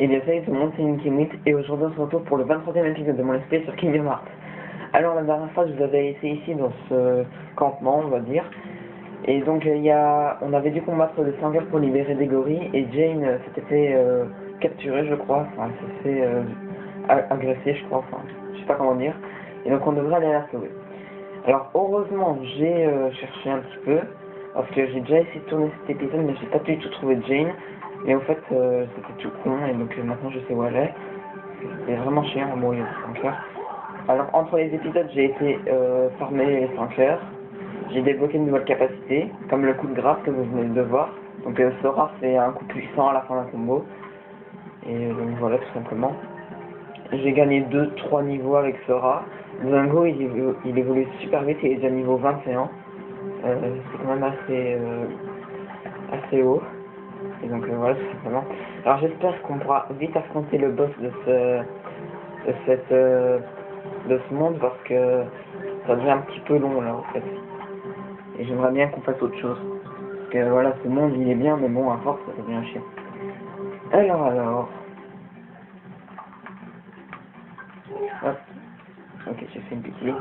Et bien salut tout le monde, c'est Ninkimwit et aujourd'hui on se retrouve pour le 23e épisode de mon let's play sur Kingdom Hearts. Alors la dernière fois je vous avais laissé ici dans ce campement on va dire. Et donc on avait dû combattre des sangers pour libérer des gorilles et Jane s'était fait capturer je crois, enfin elle s'est fait agresser je crois, enfin je sais pas comment dire. Et donc on devrait aller la sauver. Alors heureusement j'ai cherché un petit peu, parce que j'ai déjà essayé de tourner cet épisode mais j'ai pas du tout trouvé Jane. Mais au fait c'était tout con et donc maintenant je sais où elle est. C'est vraiment chiant, bon il y a des 5 heures. Alors entre les épisodes j'ai été farmer les 5 heures. J'ai débloqué de nouvelles capacités, comme le coup de grâce que vous venez de voir. Donc Sora fait un coup puissant à la fin d'un combo. Et donc voilà tout simplement. J'ai gagné 2-3 niveaux avec Sora. Zango il évolue super vite, il est déjà niveau 21. C'est quand même assez haut. Et donc voilà tout simplement. Alors j'espère qu'on pourra vite affronter le boss de ce monde parce que ça devient un petit peu long là en fait. Et j'aimerais bien qu'on fasse autre chose. Parce que voilà, ce monde il est bien mais bon à force ça devient chiant. Alors. Hop. Ok j'ai fait une petite ligne.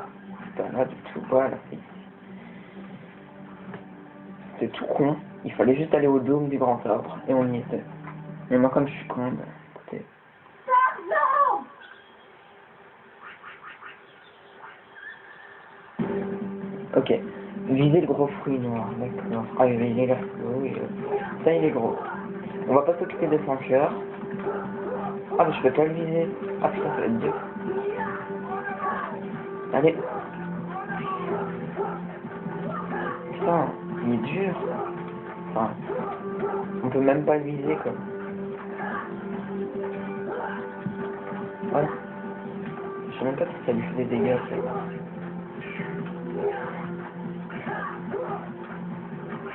C'est pas là du tout. Voilà, c'est ici. C'était tout con. Il fallait juste aller au dôme du grand arbre. Et on y était. Mais moi comme je suis con, bah, écoutez. Ok. Visez le gros fruit noir, d'accord. Ah, il est là. Oui, ça, il est gros. On va pas s'occuper des 5 heures. Ah, mais je peux pas le viser. Ah, putain, ça va être dur. Allez. Putain, il est dur. Enfin, on peut même pas le viser, quoi. Ouais. Je sais même pas si ça lui fait des dégâts, ça.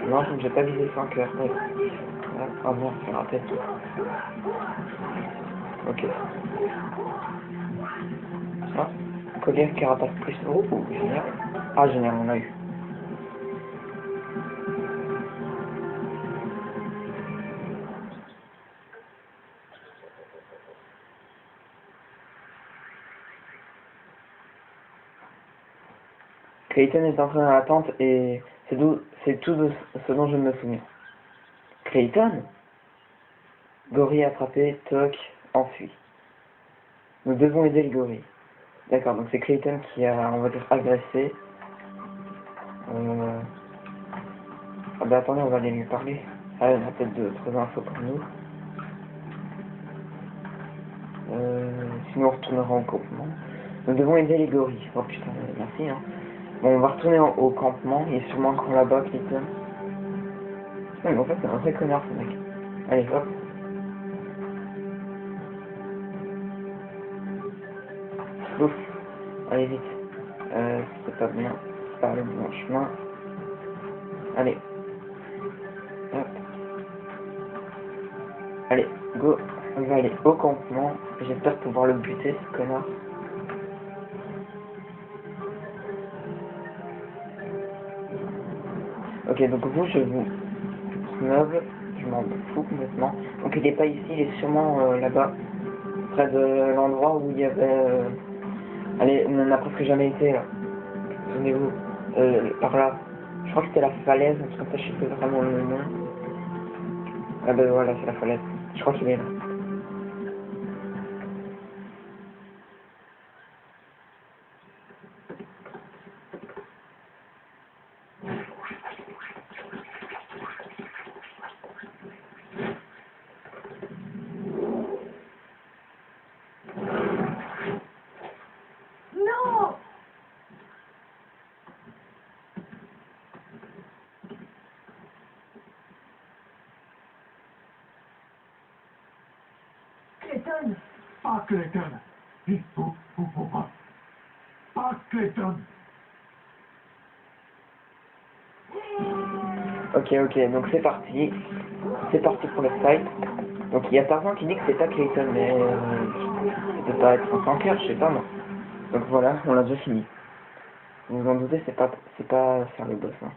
Non, je ne vais pas viser 5 heures. Ouais. Ah bon, c'est raté. Ok. Ah, collier carapace plus. Oh, génial. Ah, génial, on a eu. Clayton est entré dans la tente et c'est tout de ce dont je me souviens. Clayton? Gorille attrapé, Toc, enfui. Nous devons aider le gorille. D'accord, donc c'est Clayton qui a, on va dire, agressé. Ah bah attendez, on va aller lui parler. Ah, il a peut-être d'autres infos pour nous. Sinon on retournera au campement. Nous devons aider les gorilles. Oh putain, merci hein. Bon, on va retourner au campement. Il est sûrement encore là-bas, Clayton. Non, mais en fait, c'est un vrai connard ce mec. Allez, hop. Ouf. Allez, vite. C'est pas bien. C'est pas le bon chemin. Allez. Hop. Allez, go. On va aller au campement. J'espère pouvoir le buter, ce connard. Ok, donc vous, je vous snob. Je m'en fous complètement. Donc il est pas ici, il est sûrement là-bas. Près de l'endroit où il y avait... Allez, on n'a presque jamais été là. Souvenez-vous. Par là. Je crois que c'était la falaise, parce que ça, je sais pas vraiment le nom. Ah ben voilà, c'est la falaise. Je crois qu'il est là. Non! Clayton! Pas Clayton. Il faut pas. Pas Clayton. Ok, donc c'est parti. C'est parti pour le fight. Donc il y a Tarzan qui dit que c'est pas Clayton, mais ça peut pas être un tanker, je sais pas moi. Donc voilà, on l'a déjà fini. Vous vous en doutez, c'est pas faire le boss. Hein.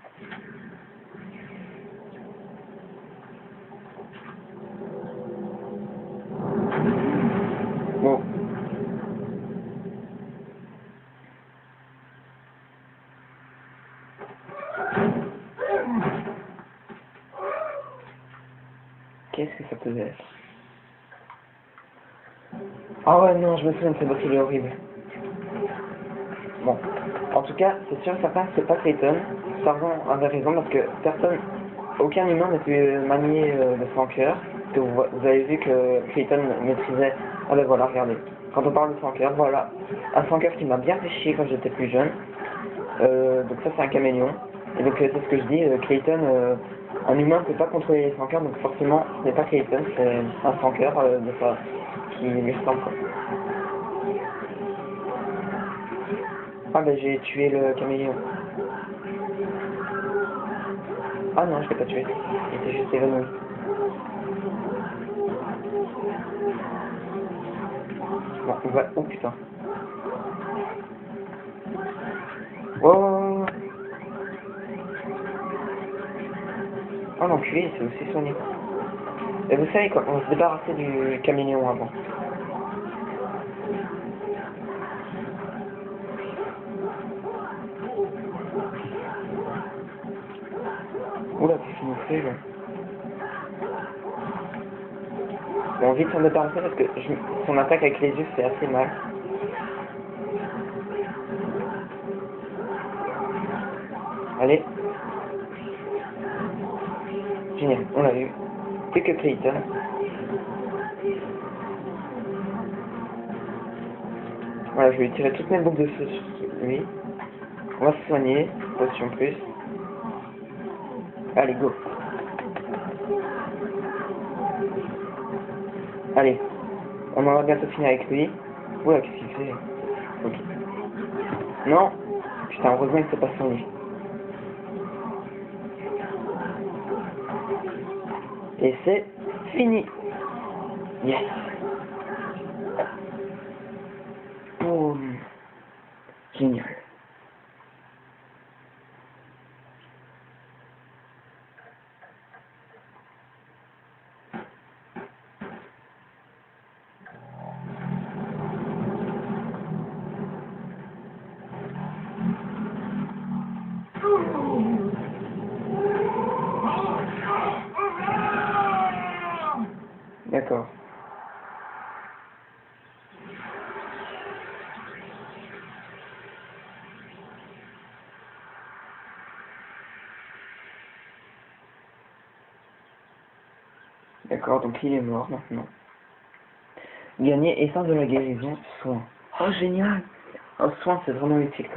que ça peut être. Ah ouais, non, je me souviens de ce boss, il est horrible. Bon, en tout cas, c'est sûr et certain que c'est pas Clayton. Tarzan avait raison parce que aucun humain ne peut manier le flanqueur. Que vous avez vu que Clayton maîtrisait. Ah ben voilà, regardez. Quand on parle de flanqueur, voilà. Un flanqueur qui m'a bien fait chier quand j'étais plus jeune. Donc ça c'est un caméléon. Et donc c'est ce que je dis, Clayton, un humain ne peut pas contrôler les flanqueurs, donc forcément ce n'est pas Clayton, c'est un flanqueur de ça qui lui ressemble. Ah ben j'ai tué le caméléon. Ah non, je l'ai pas tué. Il était juste évanoui. Bon, on va... Oh putain. Oh, oh l'enculé, c'est aussi soigné. Et vous savez quoi, on va se débarrasser du caméléon avant. Oula, qu'est-ce qu'il nous fait là? Bon, vite s'en débarrasser parce que son attaque avec les yeux c'est assez mal. Allez. Génial, on l'a eu. C'est que Clayton. Voilà, je vais tirer toutes mes boucles de feu sur lui. On va se soigner, potion plus. Allez, go. Allez, on en va bientôt finir avec lui. Oula, qu'est-ce qu'il fait? Ok. Non. Putain, heureusement que c'est pas soigné. Et c'est fini. Yes. Boum. Génial. D'accord. D'accord, donc il est mort maintenant. Gagner essence de la guérison, soin. Oh génial. Oh, soin c'est vraiment utile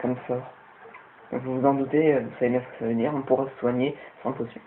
comme sort. Donc, vous vous en doutez, vous savez bien ce que ça veut dire, on pourra se soigner sans potion.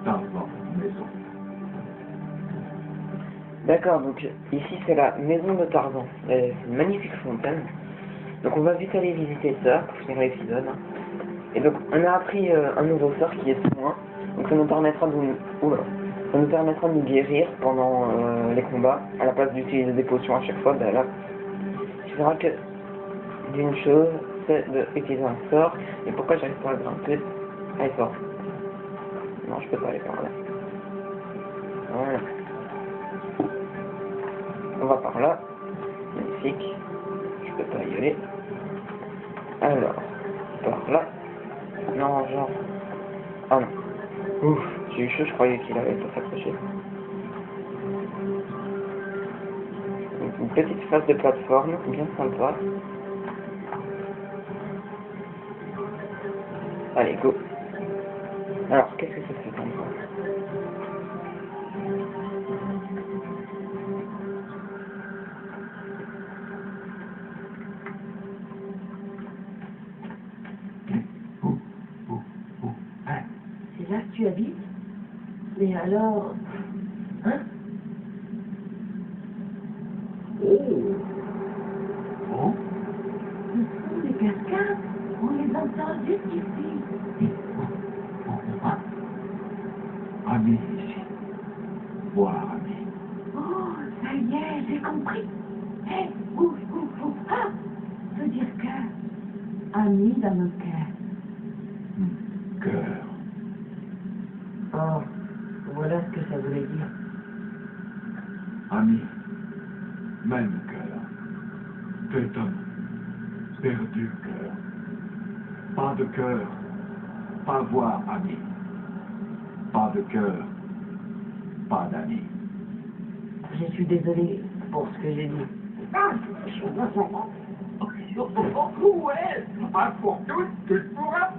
Tarzan, maison. D'accord, donc ici c'est la maison de Tarzan. C'est une magnifique fontaine. Donc on va vite aller visiter ça pour finir l'épisode. Et donc on a appris un nouveau sort qui est soin. Donc ça nous permettra de nous... Oula. Ça nous permettra de nous guérir pendant les combats, à la place d'utiliser des potions à chaque fois. Ben là, il faudra que d'une chose, c'est d'utiliser un sort. Et pourquoi j'arrive pas à grimper? Allez, sort. Non, je peux pas aller par là. Voilà. On va par là. Magnifique. Je peux pas y aller. Alors, par là. Non, genre... Ah non. Ouf, j'ai eu chaud, je croyais qu'il allait pas s'accrocher. Donc, une petite phase de plateforme, bien sympa. Allez, go. Alors, qu'est-ce que c'est que cet endroit? c'est là que tu habites? Mais alors... Hein? Oh. Oh. Ce sont des cascades. On les entend juste ici. Ami ici. Voir ami. Oh, ça y est, j'ai compris. Hé, ouf. Ah, ça veut dire que... Ami dans nos cœurs. Cœur. Oh, voilà ce que ça voulait dire. Ami. Même cœur. T'étonnes. Perdu cœur. Pas de cœur. Pas voir ami. Pas de cœur. Pas d'amis. Je suis désolé pour ce que j'ai dit. Ouais, à pour tout, tu pourras.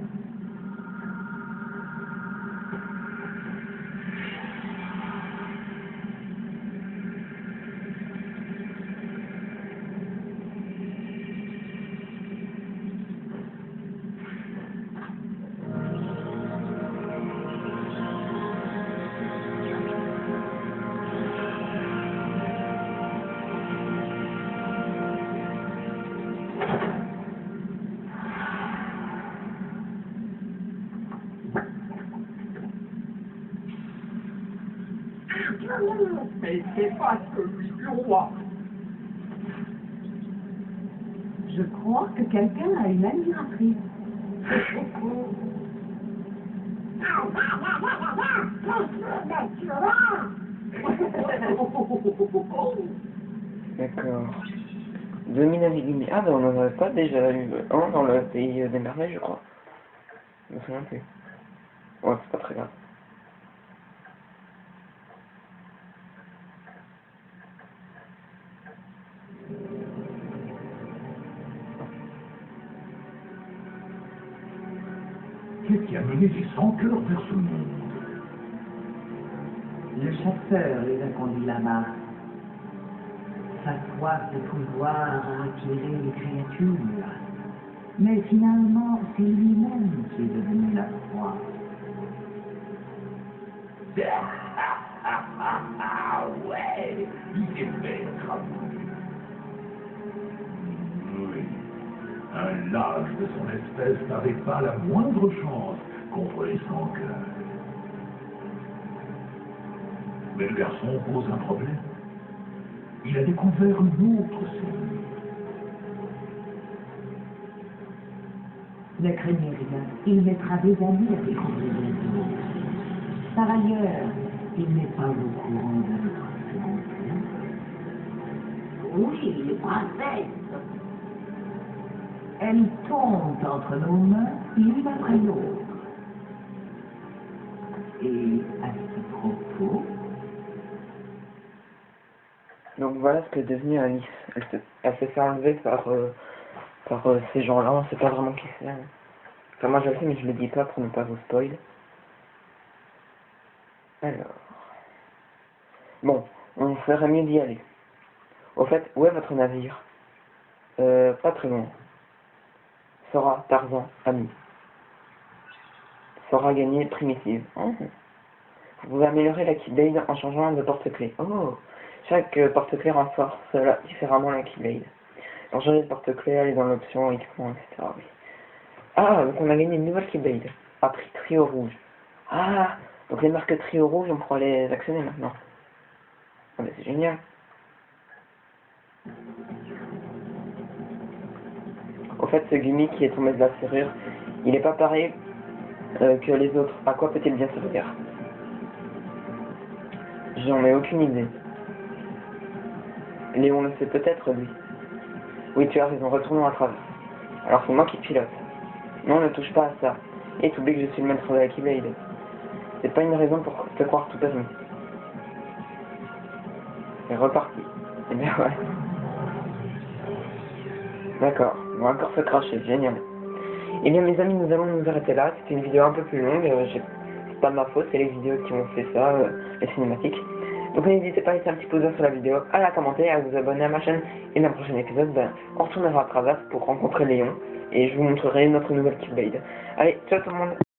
Mais c'est pas celui du roi. Je crois que quelqu'un a une admiratrice. D'accord. 2000 avec Guinée. Ah, ben on en avait pas déjà eu un dans le pays des merveilles, je crois. Je me souviens plus. Ouais, c'est pas très grave. Qu'est-ce qui a mené les sans-cœurs vers ce monde? Le chasseur les a conduits là-bas. Sa soif de pouvoir a attiré les créatures. Mais finalement, c'est lui-même qui est devenu la proie. Ah ouais, il est maître à vous. Oui, un lâche de son espèce n'avait pas la moindre chance contre les sans-cœurs. Mais le garçon pose un problème. Il a découvert une autre série. Ne craignez rien, il mettra des années à découvrir les autres. Par ailleurs, il n'est pas au courant de notre fiancée. Oui, les princesses. Elles tombent entre nos mains, l'une après l'autre. Et à ce propos, Donc voilà ce que est devenu Alice. Elle s'est fait enlever par ces gens-là, on sait pas vraiment qui c'est. Enfin moi je le sais mais je le dis pas pour ne pas vous spoil. Alors... Bon, on ferait mieux d'y aller. Au fait, où est votre navire? Pas très loin. Sora, Tarzan, ami. Sora gagné primitive. Oh. Vous pouvez améliorer la Keyblade en changeant de porte-clés. Oh. Chaque porte-clés renforce différemment la Keyblade. Alors changer de porte-clés, aller dans l'option équipement, etc. Oui. Ah, donc on a gagné une nouvelle Keyblade. A prix trio rouge. Ah, donc les marques trio rouge, on pourra les actionner maintenant. Ah bah c'est génial. Au fait, ce Gumi qui est tombé de la serrure, il est pas pareil que les autres. À quoi peut-il bien servir? J'en ai aucune idée. Léon le sait peut-être, lui. Oui, tu as raison, retournons à travers. Alors c'est moi qui pilote. Non, ne touche pas à ça. Et t'oublies que je suis le maître de la Keyblade. C'est pas une raison pour te croire tout à fait. C'est reparti. Eh bien ouais. D'accord, on va encore se cracher, génial. Eh bien mes amis, nous allons nous arrêter là. C'était une vidéo un peu plus longue, c'est pas ma faute, c'est les vidéos qui ont fait ça, les cinématiques. Donc n'hésitez pas à laisser un petit pouce sur la vidéo, à la commenter, à vous abonner à ma chaîne. Et dans le prochain épisode, on retournera à Travers pour rencontrer Léon. Et je vous montrerai notre nouvelle Keyblade. Allez, ciao tout le monde.